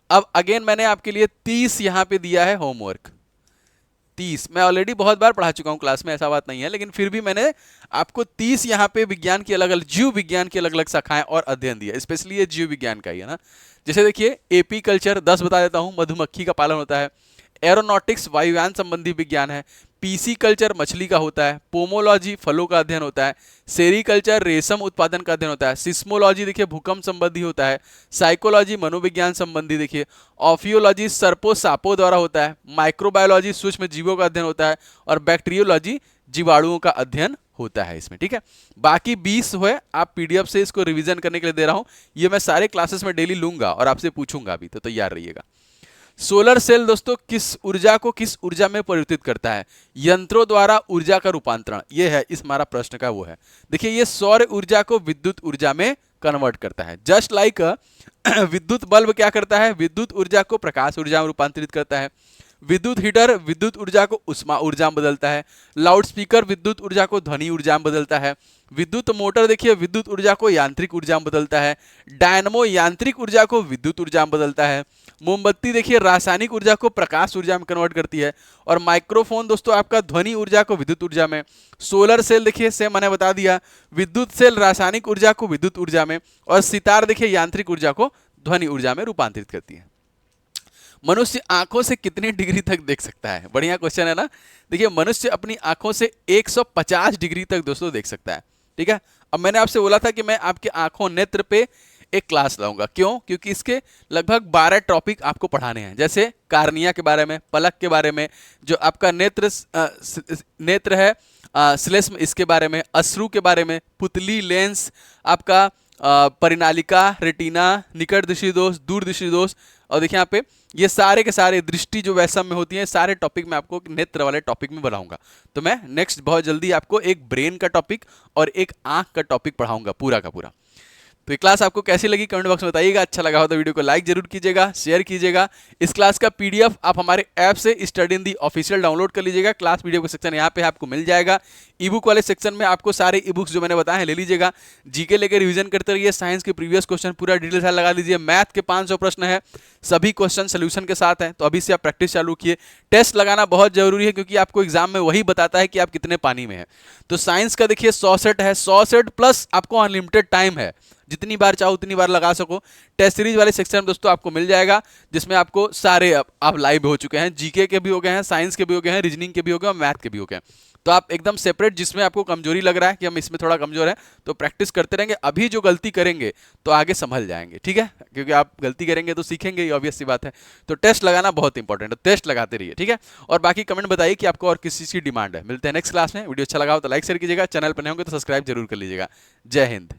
अब अगेन मैंने आपके लिए 30 यहां पे दिया है होमवर्क, 30 मैं ऑलरेडी बहुत बार पढ़ा चुका हूं क्लास में, ऐसा बात नहीं है, लेकिन फिर भी मैंने आपको 30 यहाँ पे विज्ञान की अलग अलग, जीव विज्ञान की अलग अलग शाखाएं और अध्ययन दिया, स्पेशली ये जीव विज्ञान का ही है ना। जैसे देखिए एपी कल्चर 10 बता देता हूं, मधुमक्खी का पालन होता है। एरोनॉटिक्स वायुयान संबंधी विज्ञान है। पीसी कल्चर मछली का होता है। पोमोलॉजी फलों का अध्ययन होता है। सेरीकल्चर रेशम उत्पादन का अध्ययन होता है। सिस्मोलॉजी देखिए भूकंप संबंधी होता है। साइकोलॉजी मनोविज्ञान संबंधी देखिए। ऑफियोलॉजी सर्पों सांपों द्वारा होता है। माइक्रोबायोलॉजी सूक्ष्म जीवों का अध्ययन होता है और बैक्टीरियोलॉजी जीवाणुओं का अध्ययन होता है इसमें, ठीक है। बाकी 20 है, आप पीडीएफ से इसको रिवीजन करने के लिए दे रहा हूं, ये मैं सारे क्लासेस में डेली लूंगा और आपसे पूछूंगा भी, तो तैयार रहिएगा। सोलर सेल दोस्तों किस ऊर्जा को किस ऊर्जा में परिवर्तित करता है? यंत्रों द्वारा ऊर्जा का रूपांतरण, ये है इस हमारा प्रश्न का वो है। देखिए ये सौर ऊर्जा को विद्युत ऊर्जा में कन्वर्ट करता है, जस्ट लाइक विद्युत बल्ब क्या करता है? विद्युत ऊर्जा को प्रकाश ऊर्जा में रूपांतरित करता है। विद्युत हीटर विद्युत ऊर्जा को उष्मा ऊर्जा में बदलता है। लाउड स्पीकर विद्युत ऊर्जा को ध्वनि ऊर्जा में बदलता है। विद्युत मोटर देखिए विद्युत ऊर्जा को यांत्रिक ऊर्जा में बदलता है। डायनमो यांत्रिक ऊर्जा को विद्युत ऊर्जा में बदलता है। मोमबत्ती देखिए रासायनिक ऊर्जा को प्रकाश ऊर्जा में कन्वर्ट करती है। और माइक्रोफोन दोस्तों आपका ध्वनि ऊर्जा को विद्युत ऊर्जा में। सोलर सेल देखिए सेम मैंने बता दिया, विद्युत सेल रासायनिक ऊर्जा को विद्युत ऊर्जा में, और सितार देखिए यांत्रिक ऊर्जा को ध्वनि ऊर्जा में रूपांतरित करती है। मनुष्य आंखों से कितनी डिग्री तक देख सकता है? बढ़िया क्वेश्चन है ना। देखिए मनुष्य अपनी आंखों से 150 डिग्री तक दोस्तों देख सकता है, ठीक है। अब मैंने आपसे बोला था कि मैं आपके आंखों नेत्र पे एक क्लास लाऊंगा, क्यों? क्योंकि इसके लगभग 12 टॉपिक आपको पढ़ाने हैं, जैसे कार्निया के बारे में, पलक के बारे में, जो आपका नेत्र है श्लेष्म, इसके बारे में, अश्रु के बारे में, पुतली लेंस, आपका परिनालिका, रेटिना, निकट दृष्टि दोष, दूर दृष्टि दोष, और देखिए यहाँ पे ये सारे के सारे दृष्टि जो वैषम्य होती है, सारे टॉपिक मैं आपको नेत्र वाले टॉपिक में बनाऊंगा। तो मैं नेक्स्ट बहुत जल्दी आपको एक ब्रेन का टॉपिक और एक आंख का टॉपिक पढ़ाऊंगा पूरा का पूरा। तो ये क्लास आपको कैसी लगी कमेंट बॉक्स में बताइएगा। अच्छा लगा हो तो वीडियो को लाइक जरूर कीजिएगा, शेयर कीजिएगा। इस क्लास का पीडीएफ आप हमारे ऐप से स्टडी हिंदी ऑफिशियल डाउनलोड कर लीजिएगा। क्लास पीडीएफ का सेक्शन यहाँ पे आपको मिल जाएगा। ई बुक वाले सेक्शन में आपको सारे ई बुक्स जो मैंने बताए हैं ले लीजिएगा। जीके लेकर रिवीजन करते रहिए, साइंस के प्रीवियस क्वेश्चन पूरा डिटेल से लगा लीजिए। मैथ के 500 प्रश्न है, सभी क्वेश्चन सोल्यूशन के साथ हैं, तो अभी से आप प्रैक्टिस चालू किए। टेस्ट लगाना बहुत जरूरी है क्योंकि आपको एग्जाम में वही बताता है कि आप कितने पानी में हैं। तो साइंस का देखिए 100 सेट है, 100 सेट प्लस आपको अनलिमिटेड टाइम है, जितनी बार चाहो उतनी बार लगा सको। टेस्ट सीरीज वाले सेक्शन में दोस्तों आपको मिल जाएगा, जिसमें आपको सारे आप लाइव हो चुके हैं, जीके के भी हो गए हैं, साइंस के भी हो गए हैं, रीजनिंग के भी हो गए और मैथ के भी हो गए हैं। तो आप एकदम सेपरेट, जिसमें आपको कमजोरी लग रहा है कि हम इसमें थोड़ा कमजोर है, तो प्रैक्टिस करते रहेंगे। अभी जो गलती करेंगे तो आगे संभल जाएंगे, ठीक है, क्योंकि आप गलती करेंगे तो सीखेंगे, ये ऑब्वियस सी बात है। तो टेस्ट लगाना बहुत इंपॉर्टेंट है, टेस्ट लगाते रहिए, ठीक है। और बाकी कमेंट बताइए कि आपको और किस चीज़ की डिमांड है। मिलते हैं नेक्स्ट क्लास में। वीडियो अच्छा लगा हो तो लाइक शेयर कीजिएगा, चैनल पर नहीं होंगे तो सब्सक्राइब जरूर कर लीजिएगा। जय हिंद।